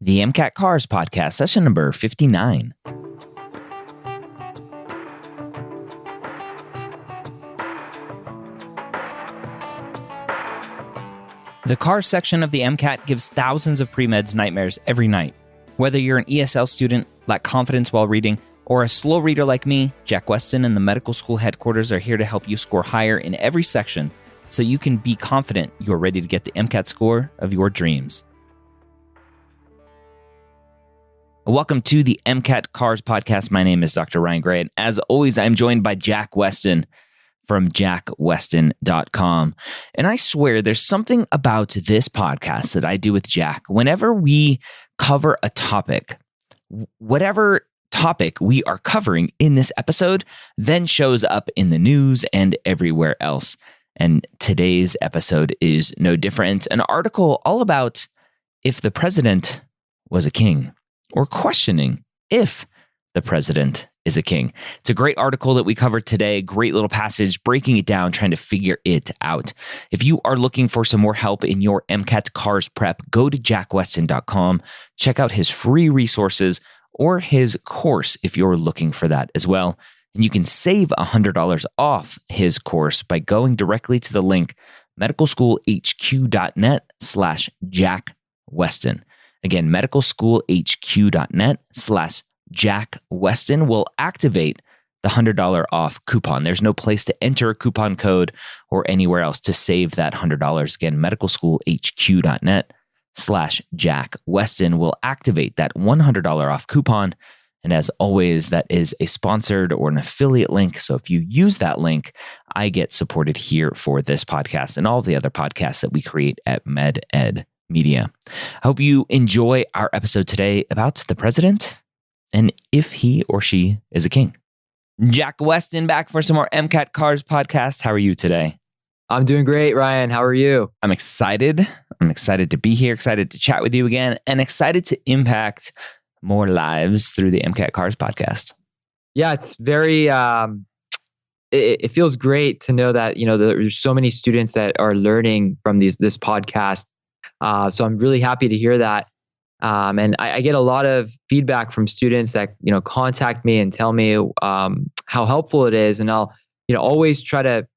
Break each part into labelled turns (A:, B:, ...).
A: the MCAT Cars podcast, session number 59. The Cars section of the MCAT gives thousands of pre-meds nightmares every night. Whether you're an ESL student, lack confidence while reading, or a slow reader like me, Jack Weston and the medical school headquarters are here to help you score higher in every section so you can be confident you're ready to get the MCAT score of your dreams. Welcome to the MCAT Cars podcast. My name is Dr. Ryan Gray, and as always, I'm joined by Jack Weston from jackweston.com. And I swear there's something about this podcast that I do with Jack. Whenever we cover a topic, whatever topic we are covering in this episode then shows up in the news and everywhere else. And today's episode is no different. An article all about if the president was a king, or questioning if the president is a king. It's a great article that we covered today, great little passage, breaking it down, trying to figure it out. If you are looking for some more help in your MCAT Cars prep, go to jackweston.com, check out his free resources or his course if you're looking for that as well. And you can save $100 off his course by going directly to the link medicalschoolhq.net/Jack Weston. Again, medicalschoolhq.net/Jack Weston will activate the $100 off coupon. There's no place to enter a coupon code or anywhere else to save that $100. Again, medicalschoolhq.net/Jack Weston will activate that $100 off coupon. And as always, that is a sponsored or an affiliate link. So if you use that link, I get supported here for this podcast and all the other podcasts that we create at MedEd Media. I hope you enjoy our episode today about the president and if he or she is a king. Jack Weston back for some more MCAT Cars podcast. How are you today?
B: I'm doing great, Ryan. How are you?
A: I'm excited. I'm excited to be here, excited to chat with you again, and excited to impact more lives through the MCAT Cars podcast.
B: Yeah, it's very, it feels great to know that, there's so many students that are learning from this podcast. So I'm really happy to hear that. And I get a lot of feedback from students that, contact me and tell me how helpful it is. And I'll, always try to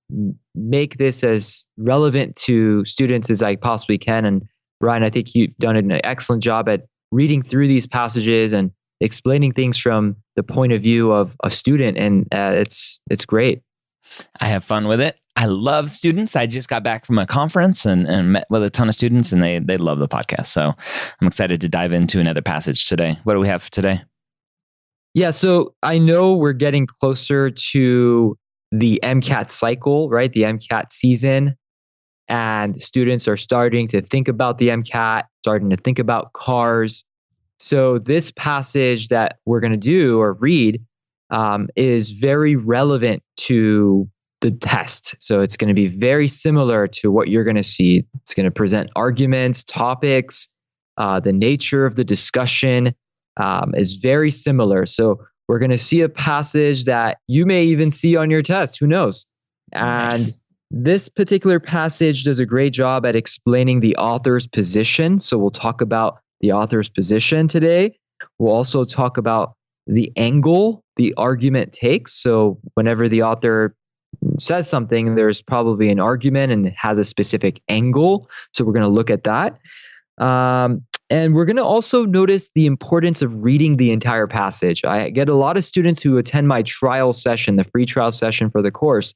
B: make this as relevant to students as I possibly can. And Ryan, I think you've done an excellent job at reading through these passages and explaining things from the point of view of a student. And it's great.
A: I have fun with it. I love students. I just got back from a conference and met with a ton of students, and they love the podcast. So I'm excited to dive into another passage today. What do we have today?
B: Yeah, so I know we're getting closer to the MCAT cycle, right? The MCAT season. And students are starting to think about the MCAT, starting to think about cars. So this passage that we're going to do or read is very relevant to the test. So it's going to be very similar to what you're going to see. It's going to present arguments, topics, the nature of the discussion is very similar. So we're going to see a passage that you may even see on your test. Who knows?
A: Nice.
B: And this particular passage does a great job at explaining the author's position. So we'll talk about the author's position today. We'll also talk about the angle the argument takes. So whenever the author says something, there's probably an argument and it has a specific angle. So we're going to look at that. And we're going to also notice the importance of reading the entire passage. I get a lot of students who attend my trial session, the free trial session for the course.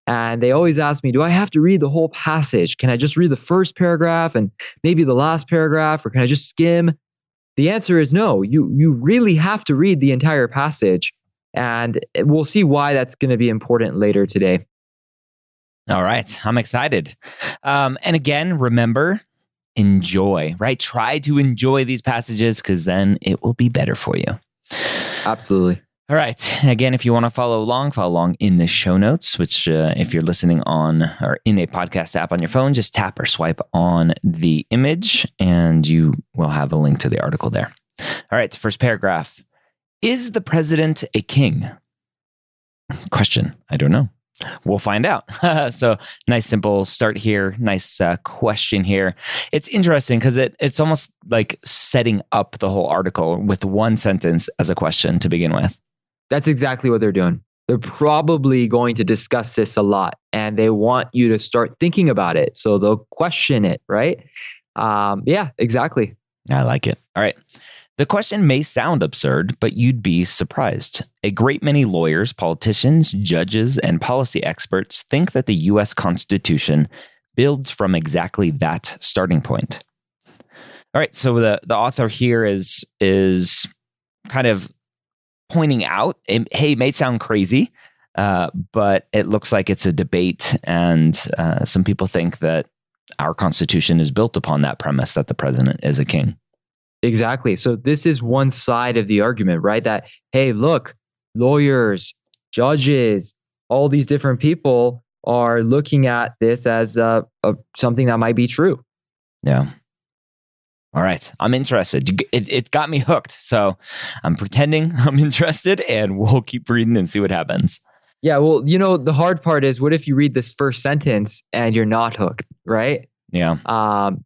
B: And they always ask me, do I have to read the whole passage? Can I just read the first paragraph and maybe the last paragraph, or can I just skim? The answer is no. You really have to read the entire passage. And we'll see why that's going to be important later today.
A: All right. I'm excited. And again, remember, enjoy, right? Try to enjoy these passages because then it will be better for you.
B: Absolutely.
A: All right. Again, if you want to follow along in the show notes, which if you're listening on or in a podcast app on your phone, just tap or swipe on the image and you will have a link to the article there. All right. First paragraph. Is the president a king? Question. I don't know. We'll find out. So nice, simple start here. Nice question here. It's interesting because it's almost like setting up the whole article with one sentence as a question to begin with.
B: That's exactly what they're doing. They're probably going to discuss this a lot, and they want you to start thinking about it. So they'll question it, right? Yeah, exactly.
A: I like it. All right. The question may sound absurd, but you'd be surprised. A great many lawyers, politicians, judges, and policy experts think that the U.S. Constitution builds from exactly that starting point. All right, so the author here is kind of pointing out, hey, it may sound crazy, but it looks like it's a debate, and some people think that our Constitution is built upon that premise that the president is a king.
B: Exactly. So this is one side of the argument, right? That, hey, look, lawyers, judges, all these different people are looking at this as something that might be true.
A: Yeah. All right. I'm interested. It got me hooked. So I'm pretending I'm interested, and we'll keep reading and see what happens.
B: Yeah. Well, the hard part is, what if you read this first sentence and you're not hooked, right?
A: Yeah.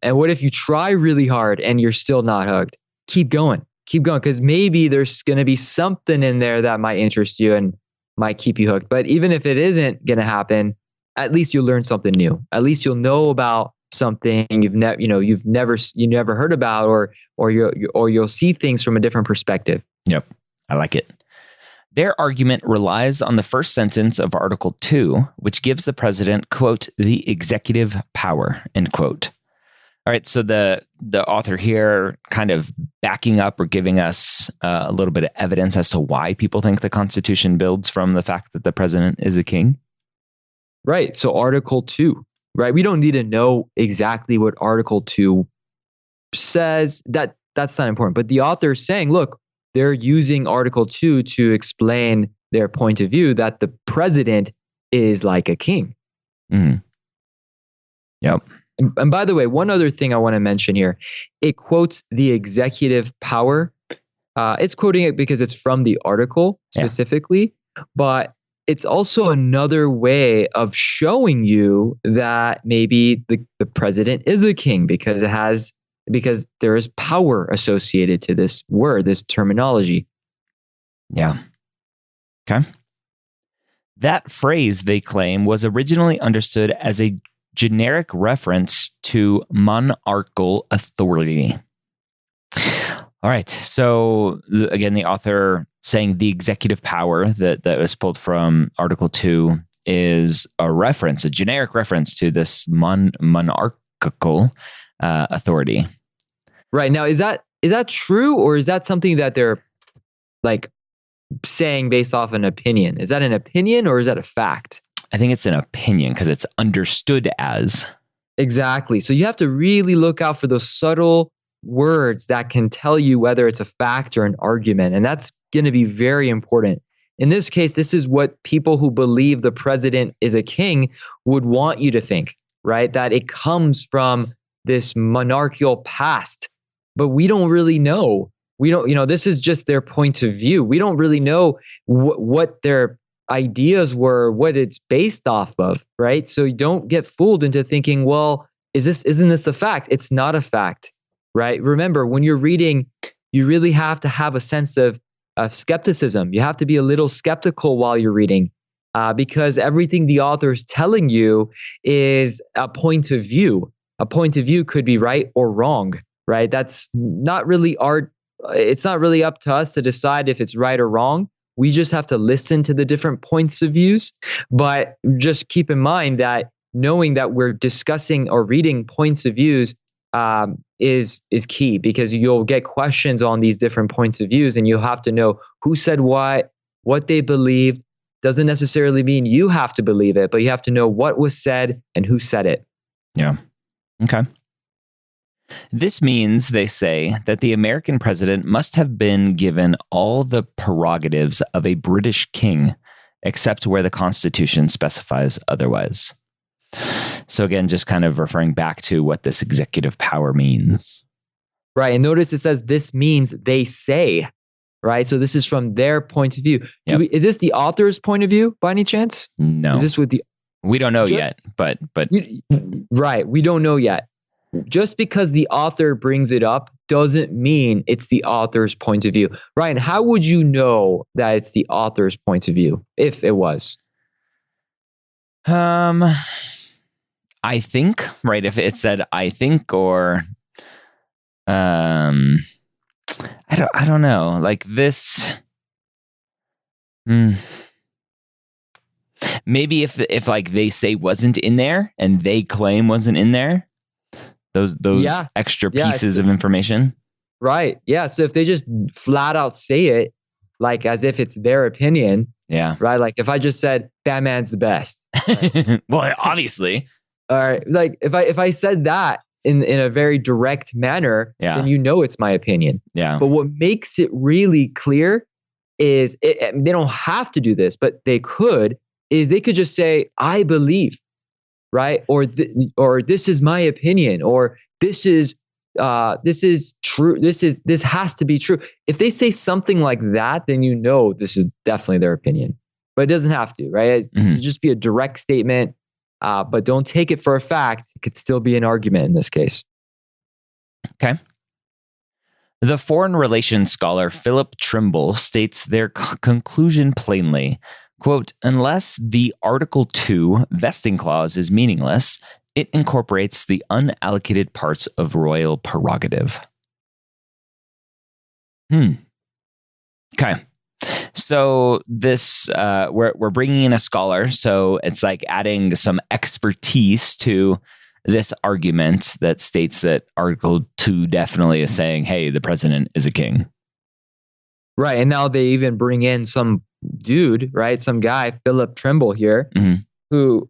B: And what if you try really hard and you're still not hooked? Keep going, because maybe there's going to be something in there that might interest you and might keep you hooked. But even if it isn't going to happen, at least you'll learn something new. At least you'll know about something you've never heard about, or you'll see things from a different perspective.
A: Yep, I like it. Their argument relies on the first sentence of Article 2, which gives the president, quote, the executive power, end quote. All right, so the author here kind of backing up or giving us a little bit of evidence as to why people think the Constitution builds from the fact that the president is a king.
B: Right, so Article 2, right? We don't need to know exactly what Article 2 says. That's not important. But the author is saying, look, they're using Article 2 to explain their point of view that the president is like a king.
A: Mm-hmm. Yep.
B: And by the way, one other thing I want to mention here, it quotes the executive power. It's quoting it because it's from the article specifically, but it's also another way of showing you that maybe the president is a king because there is power associated to this word, this terminology.
A: Yeah. Okay. That phrase, they claim, was originally understood as a generic reference to monarchical authority. All right. So again, the author saying the executive power that was pulled from Article 2 is a generic reference to this monarchical authority.
B: Right. Now, is that true, or is that something that they're like saying based off an opinion? Is that an opinion, or is that a fact?
A: I think it's an opinion because it's understood as.
B: Exactly. So you have to really look out for those subtle words that can tell you whether it's a fact or an argument. And that's going to be very important. In this case, this is what people who believe the president is a king would want you to think, right? That it comes from this monarchical past. But we don't really know. We don't, this is just their point of view. We don't really know what their ideas were, what it's based off of, right? So you don't get fooled into thinking, well, isn't this a fact? It's not a fact, right? Remember, when you're reading, you really have to have a sense of skepticism. You have to be a little skeptical while you're reading, because everything the author is telling you is a point of view. A point of view could be right or wrong, right? That's not really it's not really up to us to decide if it's right or wrong. We just have to listen to the different points of views. But just keep in mind that knowing that we're discussing or reading points of views is key, because you'll get questions on these different points of views, and you'll have to know who said what they believed. Doesn't necessarily mean you have to believe it, but you have to know what was said and who said it.
A: Yeah. Okay. This means, they say, that the American president must have been given all the prerogatives of a British king, except where the Constitution specifies otherwise. So again, just kind of referring back to what this executive power means.
B: Right. And notice it says this means they say, right? So this is from their point of view.
A: Yep.
B: Is this the author's point of view by any chance?
A: No.
B: Is this with the...
A: We don't know yet, but
B: Right, we don't know yet. Just because the author brings it up doesn't mean it's the author's point of view. Ryan, how would you know that it's the author's point of view if it was?
A: I think, right, if it said I think, or I don't know, like this. Maybe if like they say wasn't in there and they claim wasn't in there, those extra pieces of information.
B: Right. Yeah. So if they just flat out say it, like as if it's their opinion.
A: Yeah.
B: Right. Like if I just said Batman's the best. Right?
A: Well, obviously.
B: All right. Like if I said that in a very direct manner, then you know it's my opinion.
A: Yeah.
B: But what makes it really clear is they don't have to do this, but they could. Is they could just say I believe, right? Or this is my opinion, or this is true. This has to be true. If they say something like that, then you know this is definitely their opinion. But it doesn't have to, right? It should just be a direct statement. But don't take it for a fact. It could still be an argument in this case.
A: Okay. The foreign relations scholar Philip Trimble states their conclusion plainly, quote, unless the Article 2 vesting clause is meaningless, it incorporates the unallocated parts of royal prerogative. Okay. So this, we're bringing in a scholar, so it's like adding some expertise to this argument that states that Article 2 definitely is saying, hey, the president is a king.
B: Right. And now they even bring in some dude, right? Some guy, Philip Trimble here, who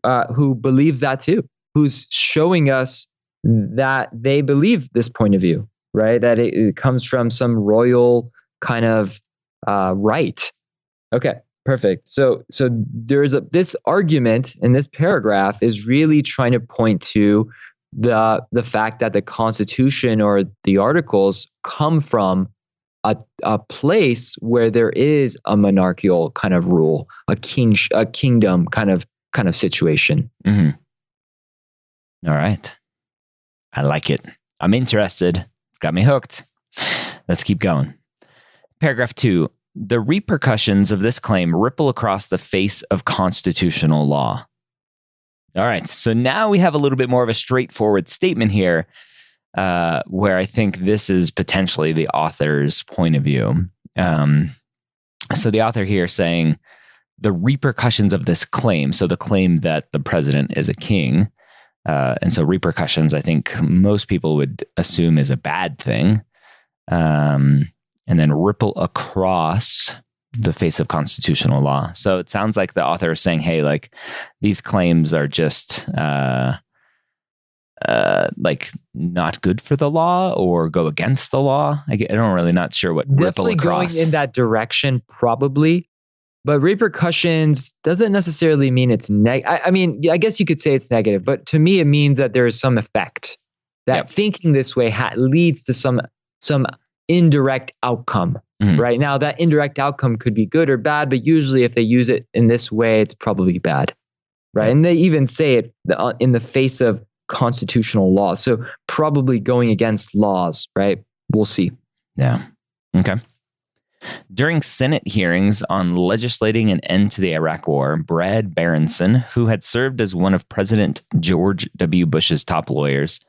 B: believes that too, who's showing us that they believe this point of view, right? That it comes from some royal kind of right. Okay, perfect. So there's this argument in this paragraph is really trying to point to the fact that the Constitution or the Articles come from a place where there is a monarchical kind of rule, a kingdom kind of situation.
A: All right, I like it. I'm interested. It's got me hooked. Let's keep going. Paragraph 2. The repercussions of this claim ripple across the face of constitutional law. All right, so now we have a little bit more of a straightforward statement here, where I think this is potentially the author's point of view. So the author here saying the repercussions of this claim, so the claim that the president is a king, and so repercussions, I think most people would assume is a bad thing. And then ripple across the face of constitutional law. So it sounds like the author is saying, hey, like these claims are just like not good for the law or go against the law. I don't really not sure what
B: definitely
A: ripple across.
B: Going in that direction, probably. But repercussions doesn't necessarily mean it's I mean, I guess you could say it's negative, but to me, it means that there is some effect. That thinking this way leads to some indirect outcome. Right now, that indirect outcome could be good or bad, but usually if they use it in this way, it's probably bad. Right. And they even say it in the face of constitutional law. So probably going against laws. Right. We'll see.
A: Yeah. Okay. During Senate hearings on legislating an end to the Iraq War, Brad Berenson, who had served as one of President George W. Bush's top lawyers,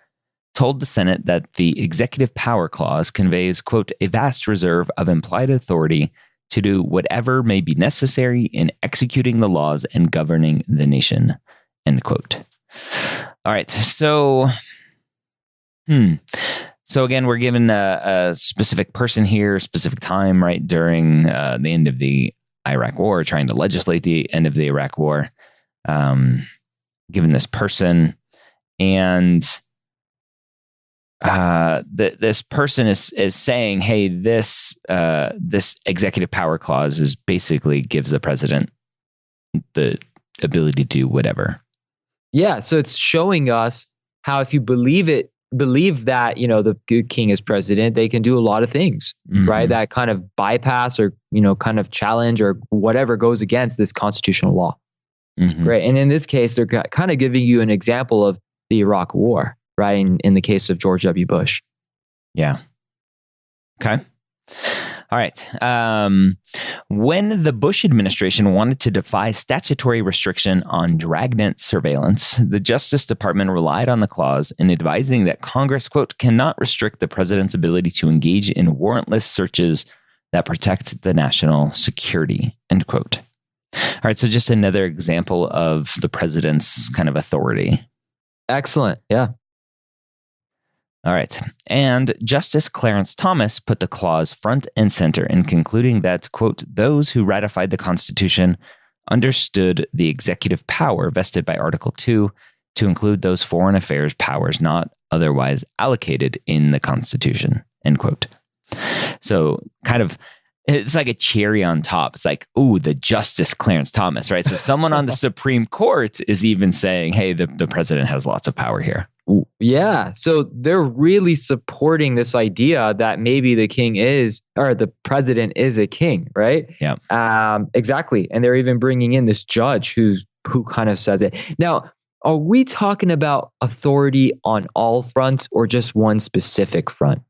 A: told the Senate that the executive power clause conveys, quote, a vast reserve of implied authority to do whatever may be necessary in executing the laws and governing the nation, end quote. All right. So again, we're given a specific person here, specific time, right, during the end of the Iraq War, trying to legislate the end of the Iraq War, given this person. And this person is saying, hey, this executive power clause is basically gives the president the ability to do whatever.
B: Yeah, so it's showing us how if you believe it believe that, the good king is president, they can do a lot of things, right? That kind of bypass or, kind of challenge or whatever goes against this constitutional law. Right. And in this case, they're kind of giving you an example of the Iraq War, right? In the case of George W. Bush.
A: Yeah. Okay. All right. When the Bush administration wanted to defy statutory restriction on dragnet surveillance, the Justice Department relied on the clause in advising that Congress, quote, cannot restrict the president's ability to engage in warrantless searches that protect the national security, end quote. All right. So just another example of the president's kind of authority.
B: Excellent. Yeah.
A: All right. And Justice Clarence Thomas put the clause front and center in concluding that, quote, those who ratified the Constitution understood the executive power vested by Article 2 to include those foreign affairs powers not otherwise allocated in the Constitution, end quote. So kind of, it's like a cherry on top. It's like, ooh, the Justice Clarence Thomas, right? So someone on the Supreme Court is even saying, hey, the president has lots of power here.
B: Yeah. So they're really supporting this idea that maybe the king is, or the president is a king, right?
A: Yeah.
B: Exactly. And they're even bringing in this judge who kind of says it. Now, are we talking about authority on all fronts or just one specific front?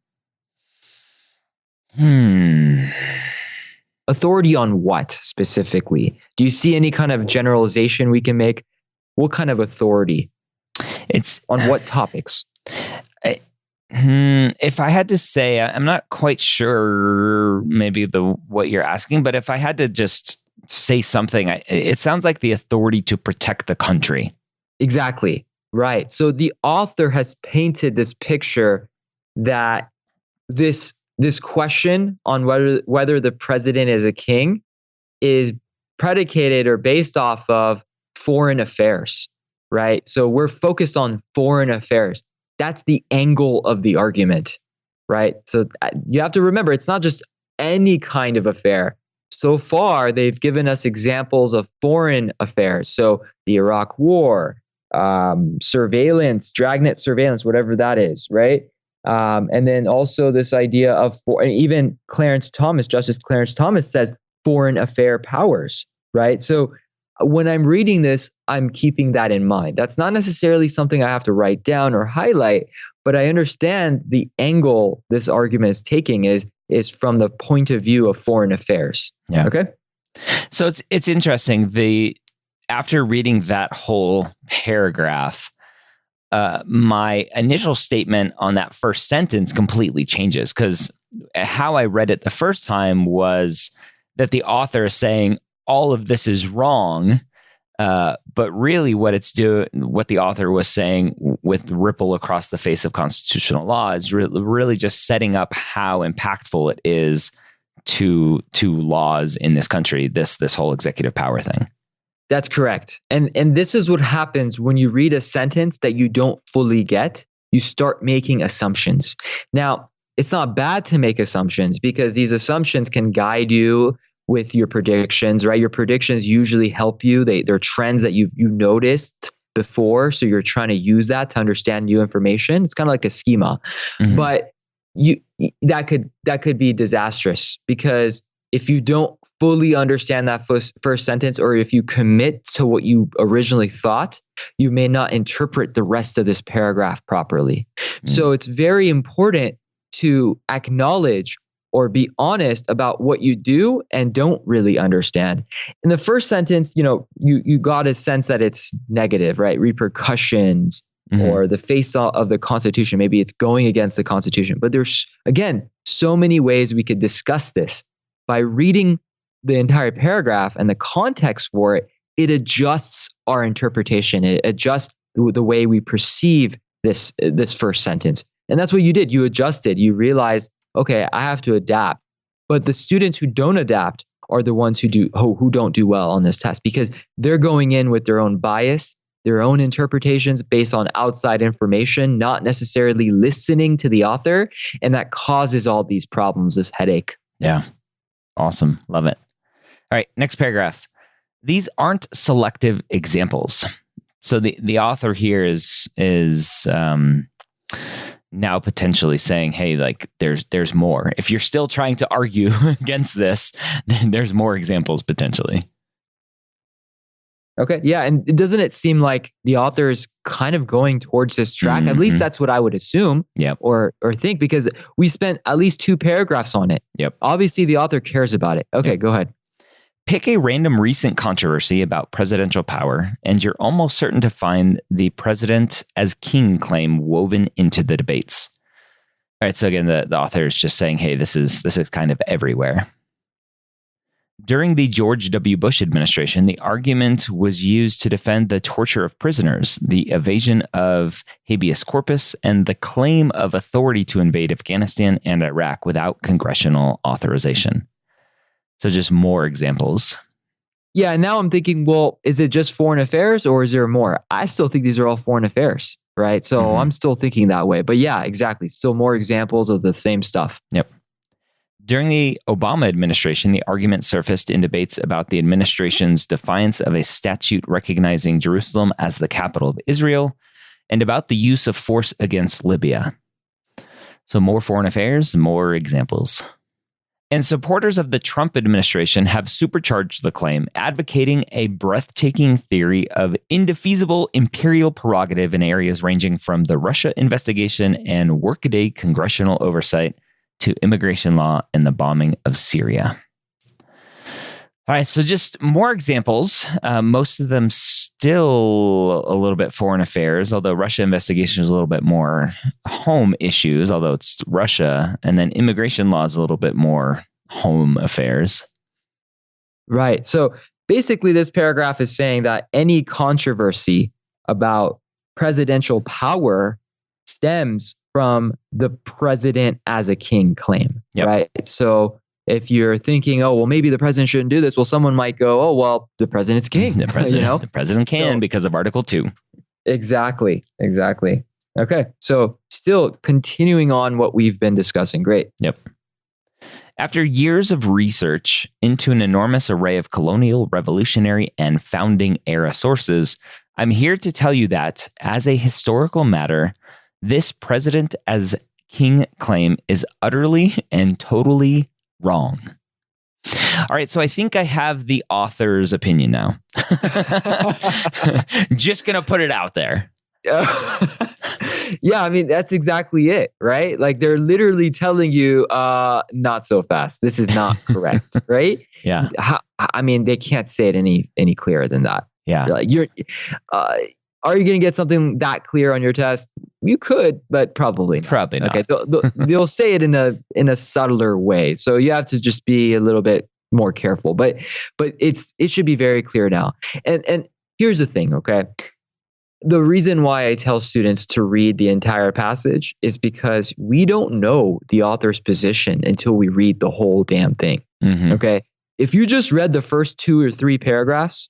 B: Authority on what specifically? Do you see any kind of generalization we can make? What kind of authority?
A: It's
B: on what topics?
A: If I had to say, I'm not quite sure maybe what you're asking, but if I had to just say something, it sounds like the authority to protect the country.
B: Exactly. Right. So the author has painted this picture that this question on whether the president is a king is predicated or based off of foreign affairs. Right. So we're focused on foreign affairs. That's the angle of the argument. Right. So you have to remember, it's not just any kind of affair. So far, they've given us examples of foreign affairs. So the Iraq War, surveillance, dragnet surveillance, whatever that is. Right. And then also this idea of, and even Justice Clarence Thomas says foreign affair powers. Right. So when I'm reading this, I'm keeping that in mind. That's not necessarily something I have to write down or highlight, but I understand the angle this argument is taking is from the point of view of foreign affairs.
A: Yeah.
B: Okay.
A: So it's interesting. After reading that whole paragraph, my initial statement on that first sentence completely changes, because how I read it the first time was that the author is saying, all of this is wrong, but really what the author was saying with ripple across the face of constitutional law is really just setting up how impactful it is to laws in this country, this whole executive power thing.
B: That's correct. And this is what happens when you read a sentence that you don't fully get. You start making assumptions. Now, it's not bad to make assumptions because these assumptions can guide you with your predictions, right? Your predictions usually help you. They're trends that you noticed before, so you're trying to use that to understand new information. It's kind of like a schema, but that could be disastrous because if you don't fully understand that first sentence, or if you commit to what you originally thought, you may not interpret the rest of this paragraph properly. So it's very important to acknowledge or be honest about what you do and don't really understand. In the first sentence, you got a sense that it's negative, right? Repercussions or the face of the Constitution. Maybe it's going against the Constitution. But there's, again, so many ways we could discuss this. By reading the entire paragraph and the context for it, it adjusts our interpretation. It adjusts the way we perceive this first sentence. And that's what you did. You adjusted. You realized, okay, I have to adapt. But the students who don't adapt are the ones who don't do well on this test because they're going in with their own bias, their own interpretations based on outside information, not necessarily listening to the author. And that causes all these problems, this headache.
A: Yeah. Awesome. Love it. All right. Next paragraph. These aren't selective examples. So the author here is Now potentially saying, hey, like there's more. If you're still trying to argue against this, then there's more examples potentially.
B: Okay. Yeah. And doesn't it seem like the author is kind of going towards this track? At least that's what I would assume or think, because we spent at least 2 paragraphs on it.
A: Yep.
B: Obviously, the author cares about it. Okay, go ahead.
A: Pick a random recent controversy about presidential power, and you're almost certain to find the president as king claim woven into the debates. All right. So again, the author is just saying, hey, this is kind of everywhere. During the George W. Bush administration, the argument was used to defend the torture of prisoners, the evasion of habeas corpus, and the claim of authority to invade Afghanistan and Iraq without congressional authorization. So just more examples.
B: Yeah, and now I'm thinking, well, is it just foreign affairs or is there more? I still think these are all foreign affairs, right? So I'm still thinking that way. But yeah, exactly. Still more examples of the same stuff.
A: Yep. During the Obama administration, the argument surfaced in debates about the administration's defiance of a statute recognizing Jerusalem as the capital of Israel and about the use of force against Libya. So more foreign affairs, more examples. And supporters of the Trump administration have supercharged the claim, advocating a breathtaking theory of indefeasible imperial prerogative in areas ranging from the Russia investigation and workaday congressional oversight to immigration law and the bombing of Syria. All right, so just more examples. Most of them still a little bit foreign affairs, although Russia investigation is a little bit more home issues, although it's Russia. And then immigration law is a little bit more home affairs.
B: Right. So basically, this paragraph is saying that any controversy about presidential power stems from the president as a king claim, right? So if you're thinking, oh, well, maybe the president shouldn't do this, well, someone might go, oh, well, the president's king.
A: The president, the president can because of Article 2.
B: Exactly. Okay. So still continuing on what we've been discussing. Great.
A: Yep. After years of research into an enormous array of colonial, revolutionary, and founding era sources, I'm here to tell you that, as a historical matter, this president as king claim is utterly and totally wrong. All right, so I think I have the author's opinion now. Just going to put it out there.
B: Yeah, I mean, that's exactly it, right? Like they're literally telling you, not so fast. This is not correct, right?
A: Yeah.
B: I mean, they can't say it any clearer than that.
A: Yeah.
B: Like are you going to get something that clear on your test? You could, but probably not.
A: Probably not.
B: Okay, they'll say it in a subtler way, so you have to just be a little bit more careful. But it should be very clear now. And here's the thing, okay? The reason why I tell students to read the entire passage is because we don't know the author's position until we read the whole damn thing. Okay, if you just read the first 2 or 3 paragraphs,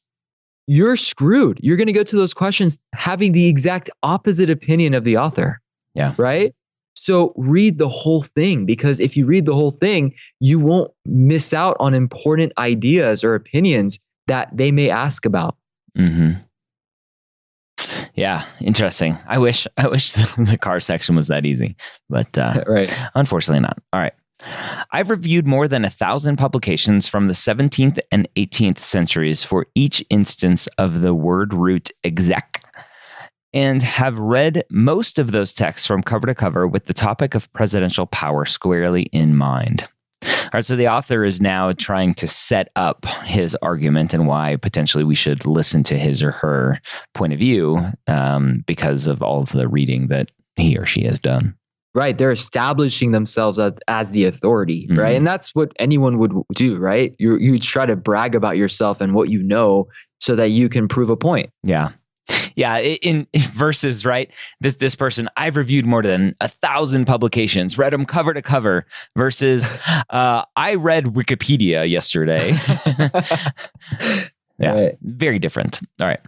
B: you're screwed. You're going to go to those questions having the exact opposite opinion of the author.
A: Yeah.
B: Right? So read the whole thing, because if you read the whole thing, you won't miss out on important ideas or opinions that they may ask about.
A: Yeah, interesting. I wish the car section was that easy, but
B: right.
A: Unfortunately not. All right. I've reviewed more than 1,000 publications from the 17th and 18th centuries for each instance of the word root exec, and have read most of those texts from cover to cover with the topic of presidential power squarely in mind. All right, so the author is now trying to set up his argument and why potentially we should listen to his or her point of view because of all of the reading that he or she has done.
B: Right. They're establishing themselves as the authority, right? And that's what anyone would do, right? You try to brag about yourself and what you know so that you can prove a point.
A: Yeah. Yeah. In verses, right? This person, I've reviewed more than 1,000 publications, read them cover to cover, versus I read Wikipedia yesterday. Yeah. Right. Very different. All right.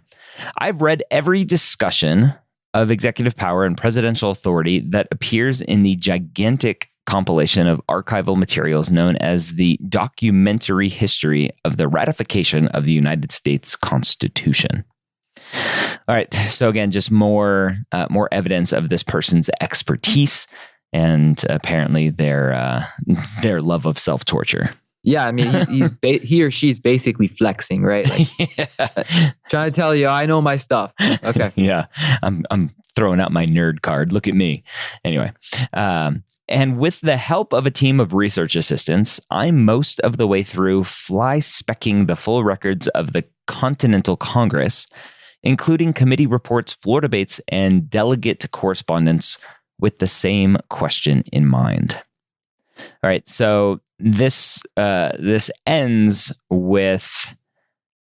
A: I've read every discussion of executive power and presidential authority that appears in the gigantic compilation of archival materials known as the Documentary History of the Ratification of the United States Constitution. All right. So again, just more evidence of this person's expertise and apparently their love of self-torture.
B: Yeah, I mean, he or she's basically flexing, right? Like,
A: Yeah.
B: trying to tell you, I know my stuff. Okay.
A: Yeah. I'm throwing out my nerd card. Look at me. Anyway. And with the help of a team of research assistants, I'm most of the way through fly-specking the full records of the Continental Congress, including committee reports, floor debates, and delegate correspondence with the same question in mind. All right, so this ends with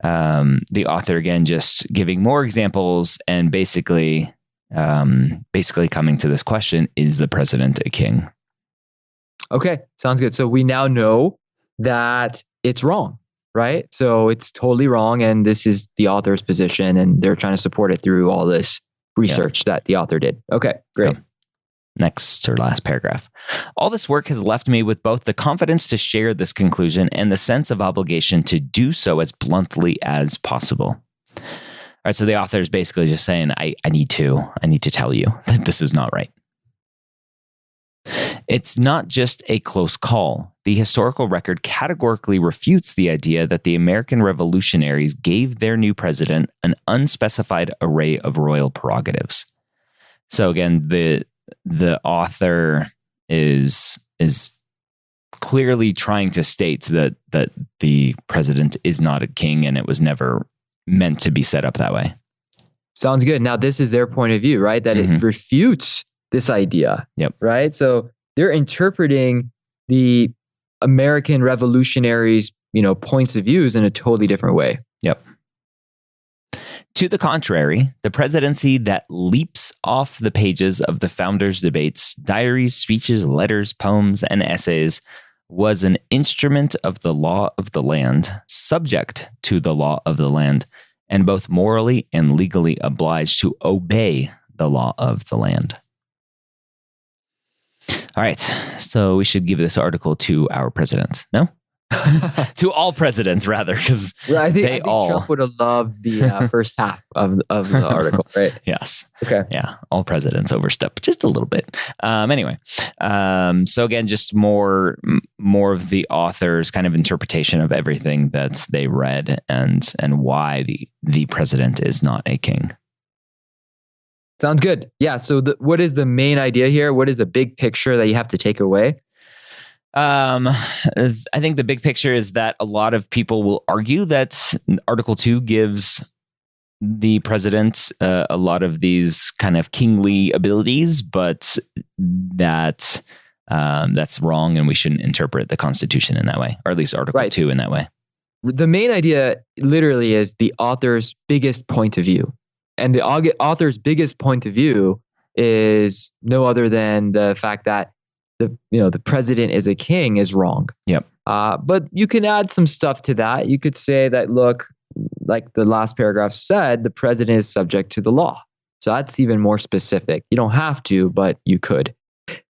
A: the author again just giving more examples and basically coming to this question: is the president a king?
B: Okay, sounds good. So we now know that it's wrong, right? So it's totally wrong, and this is the author's position, and they're trying to support it through all this research that the author did. Okay, great.
A: So, next or last paragraph. All this work has left me with both the confidence to share this conclusion and the sense of obligation to do so as bluntly as possible. All right, so the author is basically just saying, I need to tell you that this is not right. It's not just a close call. The historical record categorically refutes the idea that the American revolutionaries gave their new president an unspecified array of royal prerogatives. So again, the author is clearly trying to state that the president is not a king and it was never meant to be set up that way.
B: Sounds good. Now, this is their point of view, right? That it refutes this idea.
A: Yep.
B: Right? So they're interpreting the American revolutionaries, points of views in a totally different way.
A: Yep. To the contrary, the presidency that leaps off the pages of the founders' debates, diaries, speeches, letters, poems, and essays was an instrument of the law of the land, subject to the law of the land, and both morally and legally obliged to obey the law of the land. All right, so we should give this article to our president. No? To all presidents, rather, because
B: I think Trump would have loved the first half of the article, right?
A: Yes.
B: Okay.
A: Yeah, all presidents overstep just a little bit. Anyway, so again, just more of the author's kind of interpretation of everything that they read and why the president is not a king.
B: Sounds good. Yeah. So what is the main idea here? What is the big picture that you have to take away?
A: I think the big picture is that a lot of people will argue that Article 2 gives the president a lot of these kind of kingly abilities, but that's wrong, and we shouldn't interpret the Constitution in that way, or at least Article 2 in that way.
B: The main idea literally is the author's biggest point of view. And the author's biggest point of view is no other than the fact that the president is a king is wrong.
A: Yep.
B: But you can add some stuff to that. You could say that, look, like the last paragraph said, the president is subject to the law. So that's even more specific. You don't have to, but you could.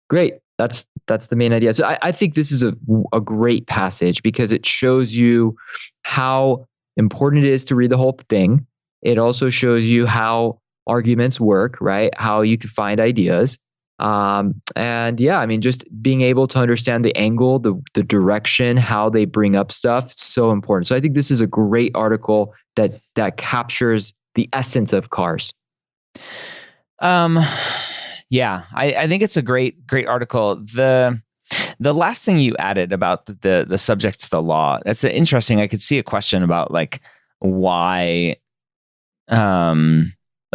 B: Great. That's the main idea. So I think this is a great passage because it shows you how important it is to read the whole thing. It also shows you how arguments work, right? How you can find ideas. And yeah, I mean, just being able to understand the angle, the direction, how they bring up stuff, so important. So I think this is a great article that captures the essence of cars.
A: Yeah, I think it's a great article. The last thing you added about the subject to the law, that's interesting. I could see a question about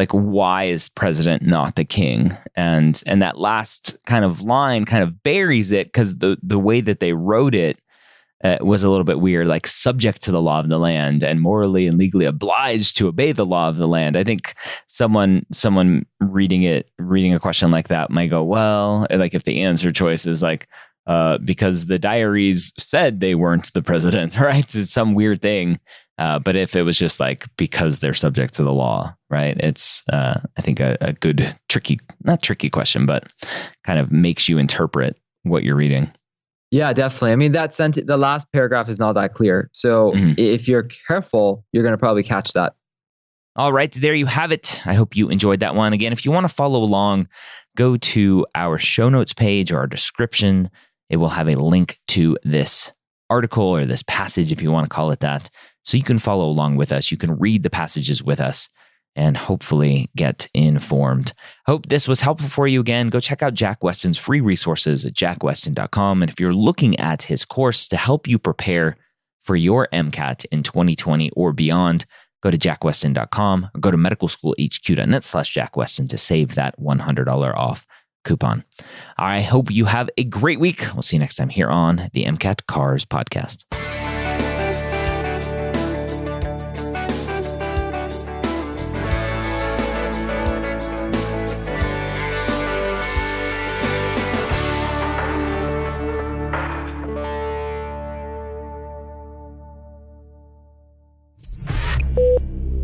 A: why is president not the king? And that last kind of line kind of buries it because the way that they wrote it was a little bit weird, like subject to the law of the land and morally and legally obliged to obey the law of the land. I think someone reading a question like that might go, well, like if the answer choice is because the diaries said they weren't the president, right? It's some weird thing. But if it was just because they're subject to the law, right? It's, I think, a good, not tricky question, but kind of makes you interpret what you're reading.
B: Yeah, definitely. I mean, the last paragraph is not that clear. So if you're careful, you're going to probably catch that.
A: All right, there you have it. I hope you enjoyed that one. Again, if you want to follow along, go to our show notes page or our description. It will have a link to this article or this passage, if you want to call it that. So you can follow along with us. You can read the passages with us and hopefully get informed. Hope this was helpful for you. Again, go check out Jack Weston's free resources at jackweston.com. And if you're looking at his course to help you prepare for your MCAT in 2020 or beyond, go to jackweston.com or go to medicalschoolhq.net/jackweston to save that $100 off coupon. I hope you have a great week. We'll see you next time here on the MCAT Cars Podcast.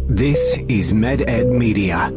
C: This is MedEd Media.